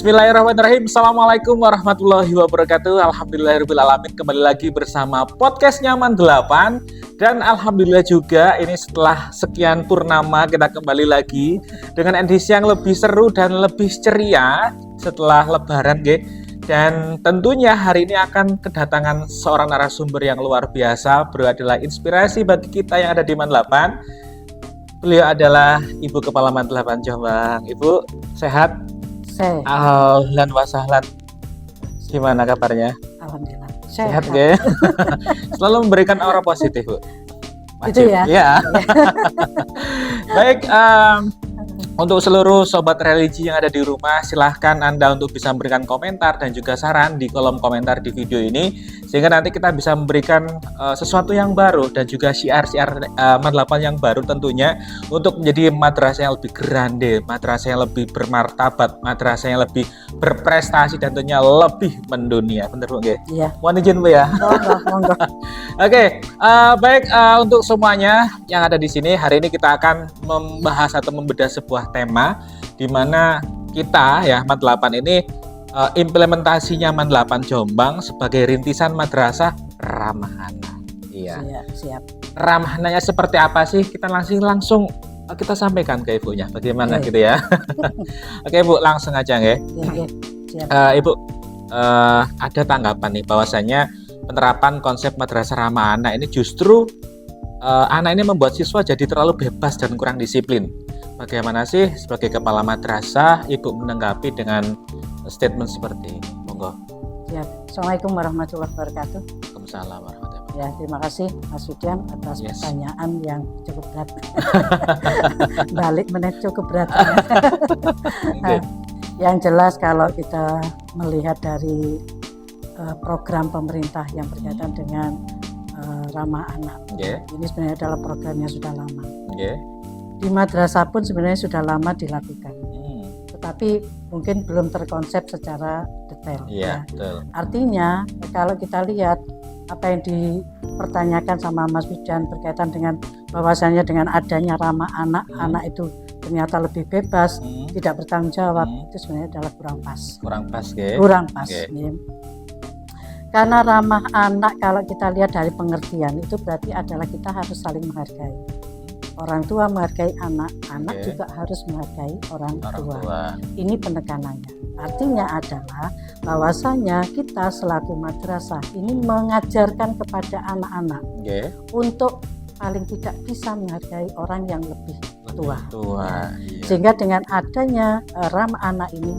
Bismillahirrahmanirrahim. Assalamualaikum warahmatullahi wabarakatuh. Alhamdulillahirrahmanirrahim. Kembali lagi bersama podcast Nyaman 8. Dan alhamdulillah juga ini setelah sekian purnama kita kembali lagi dengan edisi yang lebih seru dan lebih ceria setelah lebaran nggih. Dan tentunya hari ini akan kedatangan seorang narasumber yang luar biasa. Beliau adalah inspirasi bagi kita yang ada di Man 8. Beliau adalah Ibu Kepala Man 8 Jombang. Ibu sehat? Ahlan wa sahlan. Gimana kabarnya? Alhamdulillah. Sehat ya? Selalu memberikan aura positif, Bu. Wajib. Itu ya? Ya. Baik, untuk seluruh sobat religi yang ada di rumah, silahkan Anda untuk bisa memberikan komentar dan juga saran di kolom komentar di video ini, sehingga nanti kita bisa memberikan sesuatu yang baru dan juga syiar-syiar Man 8 yang baru tentunya untuk menjadi madrasah yang lebih grande, madrasah yang lebih bermartabat, madrasah yang lebih berprestasi dan tentunya lebih mendunia. Bener Bu nggih? Iya. Mohon izin Bu ya. Monggo. Oke, baik, untuk semuanya yang ada di sini, hari ini kita akan membahas atau membedah sebuah tema di mana kita ya Man 8 ini implementasinya Man 8 Jombang sebagai rintisan madrasah ramah anak. Iya. Siap. Ramah anaknya seperti apa sih? Kita langsung kita sampaikan ke Ibunya bagaimana gitu ya. Oke Bu, langsung aja nggih. Iya. Siap. Ibu, ada tanggapan nih bahwasanya penerapan konsep madrasah ramah anak ini justru anak ini membuat siswa jadi terlalu bebas dan kurang disiplin. Bagaimana sih sebagai kepala madrasah Ibu menanggapi dengan statement seperti ini? Monggo. Siap. Assalamualaikum warahmatullahi wabarakatuh. Waalaikumsalam warahmatullahi wabarakatuh. Ya, terima kasih Mas Widian atas pertanyaan yang cukup berat. Balik menit cukup berat. Okay. Yang jelas kalau kita melihat dari program pemerintah yang berkaitan dengan ramah anak, ini sebenarnya adalah program yang sudah lama. Di madrasah pun sebenarnya sudah lama dilakukan, tetapi mungkin belum terkonsep secara detail. Ya. Betul. Artinya kalau kita lihat apa yang dipertanyakan sama Mas Widian berkaitan dengan bahwasannya dengan adanya ramah anak, anak itu ternyata lebih bebas, tidak bertanggung jawab, itu sebenarnya adalah kurang pas. Kurang pas. Karena ramah anak kalau kita lihat dari pengertian itu berarti adalah kita harus saling menghargai. Orang tua menghargai anak, anak juga harus menghargai orang tua. Ini penekanannya. Artinya adalah bahwasanya kita selaku madrasah ini mengajarkan kepada anak-anak untuk paling tidak bisa menghargai orang yang lebih tua. Iya. Sehingga dengan adanya ramah anak ini,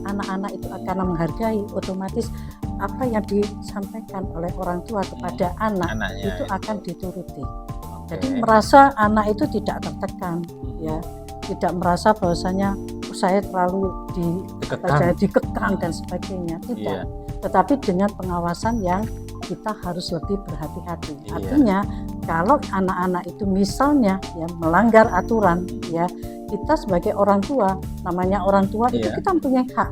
anak-anak itu akan menghargai, otomatis apa yang disampaikan oleh orang tua kepada anaknya itu akan dituruti. Jadi merasa anak itu tidak tertekan, ya, tidak merasa bahwasanya saya terlalu dikekang dan sebagainya, tidak. Tetapi dengan pengawasan yang kita harus lebih berhati-hati. Artinya kalau anak-anak itu misalnya ya melanggar aturan, ya kita sebagai orang tua, namanya orang tua itu kita mempunyai hak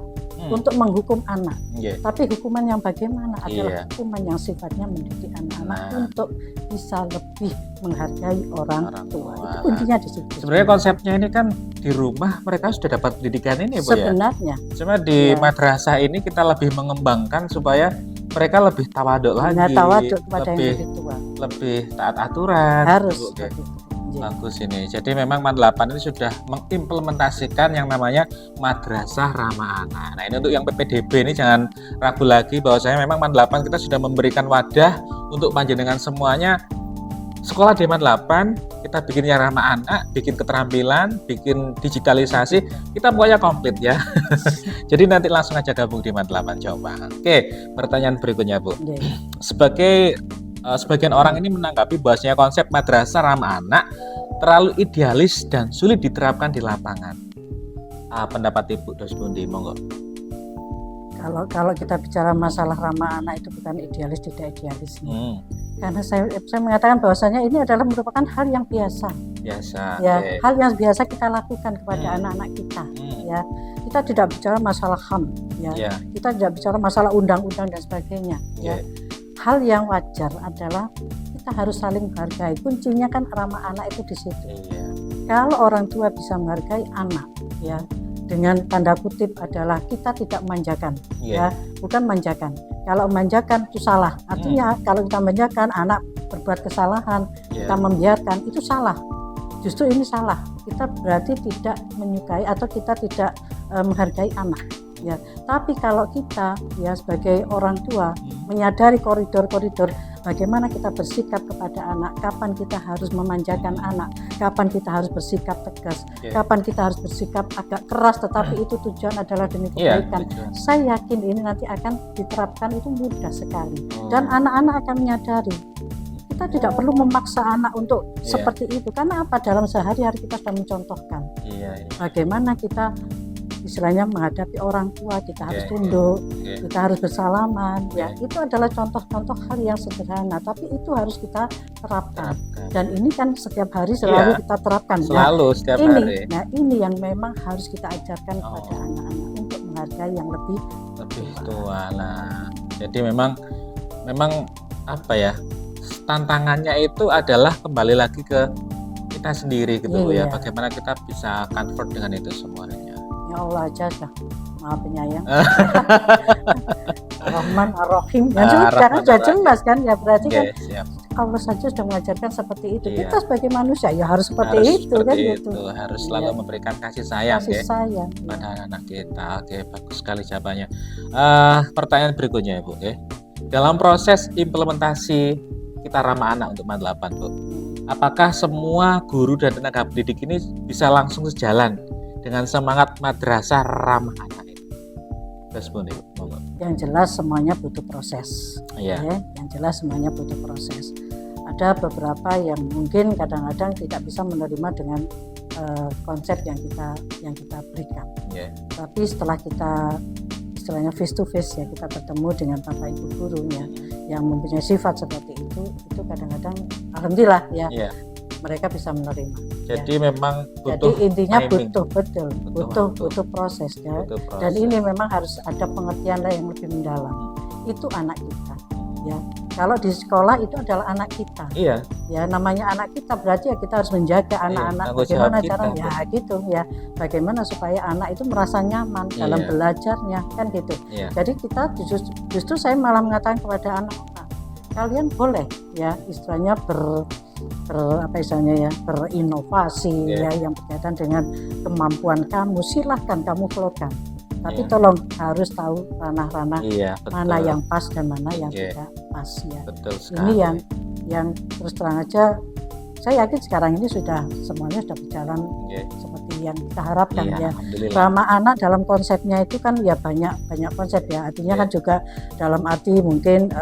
untuk menghukum anak. Tapi hukuman yang bagaimana adalah hukuman yang sifatnya mendidik anak-anak untuk bisa lebih menghargai orang tua. Itu kuncinya di situ. Sebenarnya konsepnya ini kan di rumah mereka sudah dapat pendidikan ini, Bu, sebenarnya. Cuma di madrasah ini kita lebih mengembangkan supaya mereka lebih tawaduk lagi, kepada yang lebih tua, lebih taat aturan. Harus. Bagus ini. Jadi memang Man 8 ini sudah mengimplementasikan yang namanya madrasah ramah anak. Nah, ini untuk yang PPDB ini jangan ragu lagi bahwasanya memang Man 8 kita sudah memberikan wadah untuk panjenengan semuanya sekolah di Man 8, kita bikin yang ramah anak, bikin keterampilan, bikin digitalisasi, kita pokoknya komplit ya. Jadi nanti langsung aja gabung di Man 8 Jombang. Oke, pertanyaan berikutnya Bu. Sebagian orang ini menanggapi bahwasanya konsep madrasah ramah anak terlalu idealis dan sulit diterapkan di lapangan. Pendapat Ibu Dos Bundi, monggo. Kalau kita bicara masalah ramah anak itu bukan idealis tidak idealis. Karena saya mengatakan bahwasanya ini adalah merupakan hal yang biasa. Hal yang biasa kita lakukan kepada anak-anak kita. Ya, kita tidak bicara masalah HAM. Kita tidak bicara masalah undang-undang dan sebagainya. Hal yang wajar adalah kita harus saling menghargai. Kuncinya kan ramah anak itu di situ. Kalau orang tua bisa menghargai anak, ya dengan tanda kutip adalah kita tidak memanjakan, Iya. ya, bukan manjakan. Kalau memanjakan itu salah. Artinya kalau kita manjakan anak berbuat kesalahan, kita membiarkan itu salah. Justru ini salah. Kita berarti tidak menyukai atau kita tidak menghargai anak. Ya, tapi kalau kita ya sebagai orang tua menyadari koridor-koridor bagaimana kita bersikap kepada anak, kapan kita harus memanjakan anak, kapan kita harus bersikap tegas, kapan kita harus bersikap agak keras, tetapi itu tujuan adalah demi kebaikan. Saya yakin ini nanti akan diterapkan itu mudah sekali, dan anak-anak akan menyadari. Kita tidak perlu memaksa anak untuk seperti itu, karena apa? Dalam sehari-hari kita sudah mencontohkan bagaimana kita istilahnya menghadapi orang tua, kita harus tunduk, kita harus bersalaman, ya itu adalah contoh-contoh hal yang sederhana, tapi itu harus kita terapkan. Dan ini kan setiap hari selalu kita terapkan. Selalu setiap hari. Nah ini yang memang harus kita ajarkan kepada anak-anak untuk menghargai yang lebih tua. Nah, jadi memang apa ya? Tantangannya itu adalah kembali lagi ke kita sendiri gitu ya. Bagaimana kita bisa convert dengan itu semuanya. Ya Allah aja dah, Maha Penyayang, Ar-Rahman Ar-Rahim, kan sudah jelas kan ya, berarti kan Allah saja sudah mengajarkan seperti itu. Kita sebagai manusia ya harus seperti itu kan gitu. Harus selalu memberikan kasih sayang pada anak kita. Oke, bagus sekali jawabannya. Pertanyaan berikutnya Bu, dalam proses implementasi kita ramah anak untuk MAN 8 Bu, apakah semua guru dan tenaga pendidik ini bisa langsung sejalan dengan semangat madrasah ramah anak ini? Yang jelas semuanya butuh proses. Yang jelas semuanya butuh proses. Ada beberapa yang mungkin kadang-kadang tidak bisa menerima dengan konsep yang kita berikan. Tapi setelah kita istilahnya face to face ya, kita bertemu dengan bapak ibu gurunya yang mempunyai sifat seperti itu kadang-kadang alhamdulillah mereka bisa menerima. Jadi memang butuh. Jadi intinya timing. butuh proses ya. Dan ini memang harus ada pengertian yang lebih mendalam. Itu anak kita ya. Kalau di sekolah itu adalah anak kita. Ya namanya anak kita berarti ya kita harus menjaga anak-anak. Bagaimana caranya ya gitu ya. Bagaimana supaya anak itu merasa nyaman dalam belajarnya kan gitu. Jadi kita justru saya malah mengatakan kepada anak-anak, kalian boleh ya istilahnya berinovasi yang berkaitan dengan kemampuan kamu, silahkan kamu flowkan, tapi tolong harus tahu ranah-ranah mana yang pas dan mana yang tidak pas ya. Ini yang terus terang aja saya yakin sekarang ini semuanya sudah berjalan seperti yang kita harapkan ya. Ramah anak dalam konsepnya itu kan ya banyak konsep ya. Artinya kan juga dalam arti mungkin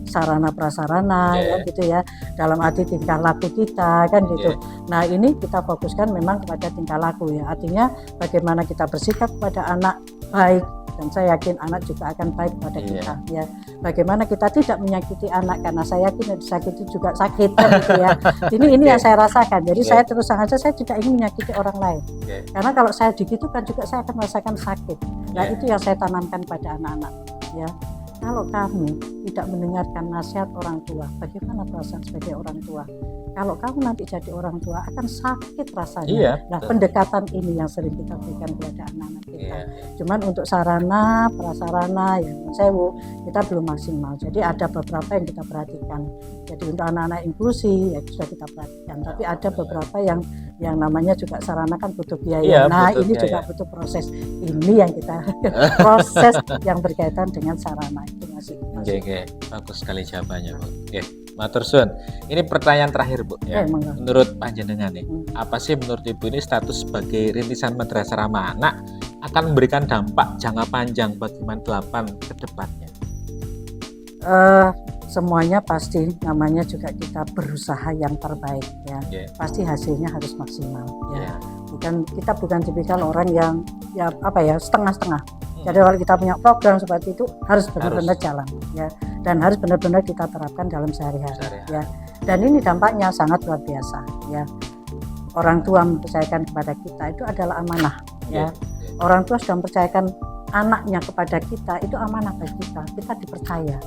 sarana prasarana ya gitu ya. Dalam arti tingkah laku kita kan gitu. Nah ini kita fokuskan memang kepada tingkah laku ya. Artinya bagaimana kita bersikap kepada anak baik, dan saya yakin anak juga akan baik kepada kita ya. Bagaimana kita tidak menyakiti anak, karena saya yakin yang disakiti juga sakit kan gitu ya. Ini yang saya rasakan. Jadi saya terus terang aja saya tidak ingin menyakiti orang lain. Karena kalau saya digitukan juga saya akan merasakan sakit. Nah itu yang saya tanamkan pada anak-anak ya. Kalau kami tidak mendengarkan nasihat orang tua, bagaimana perasaan sebagai orang tua? Kalau kamu nanti jadi orang tua akan sakit rasanya. Nah pendekatan ini yang sering kita berikan kepada anak-anak kita. Cuman untuk sarana, prasarana yang kita belum maksimal. Jadi ada beberapa yang kita perhatikan. Jadi untuk anak-anak inklusi ya sudah kita perhatikan. Tapi ada beberapa yang namanya juga sarana kan butuh biaya. Nah ini juga butuh proses. Ini yang kita proses yang berkaitan dengan sarana itu masih. Bagus sekali jawabannya Bu. Matur suwun. Ini pertanyaan terakhir Bu ya. Menurut panjenengan nih, apa sih menurut Ibu ini status sebagai rintisan madrasah ramah anak akan memberikan dampak jangka panjang bagi MAN 8 ke depannya? Semuanya pasti namanya juga kita berusaha yang terbaik ya. Pasti hasilnya harus maksimal ya. Kita bukan tipikal orang yang setengah-setengah. Jadi kalau kita punya program seperti itu harus benar-benar jalan ya, dan harus benar-benar kita terapkan dalam sehari-hari ya. Dan ini dampaknya sangat luar biasa ya. Orang tua mempercayakan kepada kita itu adalah amanah ya. Orang tua sudah mempercayakan anaknya kepada kita, itu amanah bagi kita dipercaya.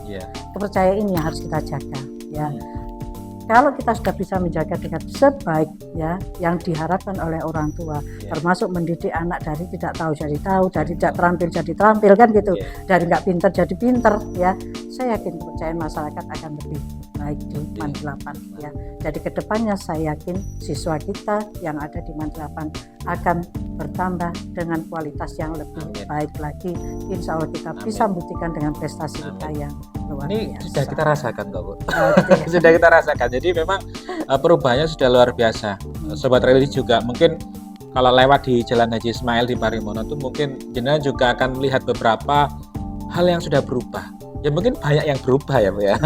Kepercayaan ini yang harus kita jaga ya. Kalau kita sudah bisa menjaga dengan sebaik ya yang diharapkan oleh orang tua, termasuk mendidik anak dari tidak tahu jadi tahu, dari tidak terampil jadi terampil kan gitu, dari nggak pinter jadi pinter ya. Saya yakin kepercayaan masyarakat akan lebih baik di MAN 8 ya. Jadi kedepannya saya yakin siswa kita yang ada di MAN 8 akan bertambah dengan kualitas yang lebih baik lagi. Insya Allah kita bisa buktikan dengan prestasi kita yang luar ini biasa. Sudah kita rasakan kok Bu. Sudah kita rasakan. Jadi memang perubahannya sudah luar biasa. Sobat Religi juga mungkin kalau lewat di Jalan Haji Ismail di Parimono tuh mungkin jenengan juga akan melihat beberapa hal yang sudah berubah. Ya mungkin banyak yang berubah ya Bu ya.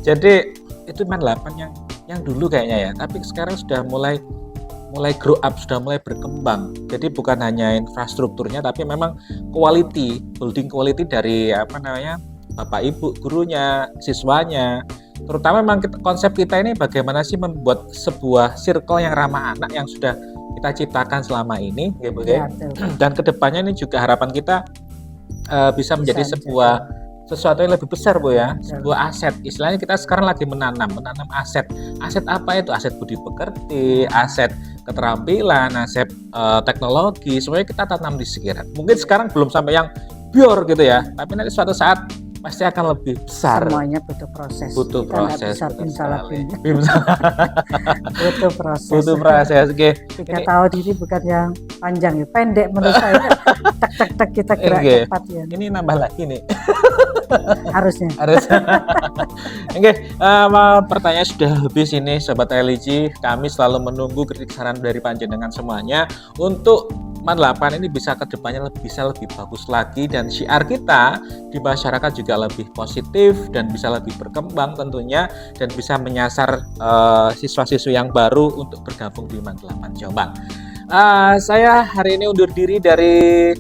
Jadi itu MAN 8 yang dulu kayaknya ya, tapi sekarang sudah mulai grow up, sudah mulai berkembang. Jadi bukan hanya infrastrukturnya tapi memang building quality dari Bapak Ibu gurunya, siswanya. Terutama memang konsep kita ini bagaimana sih membuat sebuah circle yang ramah anak yang sudah kita ciptakan selama ini gitu ya. Dan kedepannya ini juga harapan kita bisa menjadi sesuatu yang lebih besar Bu ya, sebuah aset. Istilahnya kita sekarang lagi menanam aset. Aset apa itu? Aset budi pekerti, aset keterampilan, aset teknologi, semuanya kita tanam di sekitar. Mungkin sekarang belum sampai yang pure gitu ya, tapi nanti suatu saat pasti akan lebih besar. Semuanya butuh proses. Butuh kita proses. Butuh proses. Butuh proses. Oke. 3 tahun ini bukan yang panjang ya, pendek menurut saya. Tak kita gerak cepat ya. Ini nambah lagi nih. Harusnya. Oke, pertanyaan sudah habis ini Sobat Religi. Kami selalu menunggu kritik saran dari panjenengan semuanya untuk MAN 8 ini bisa kedepannya bisa lebih bagus lagi, dan syiar kita di masyarakat juga lebih positif dan bisa lebih berkembang tentunya, dan bisa menyasar siswa-siswi yang baru untuk bergabung di MAN 8 Jombang. Saya hari ini undur diri dari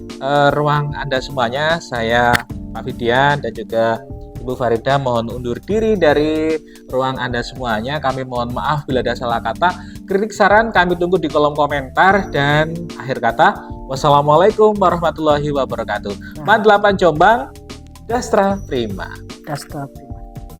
ruang Anda semuanya. Saya Pak Fidian dan juga Ibu Farida mohon undur diri dari ruang Anda semuanya. Kami mohon maaf bila ada salah kata. Kritik saran kami tunggu di kolom komentar, dan akhir kata wassalamualaikum warahmatullahi wabarakatuh. MAN 8 Jombang, Dastra Prima.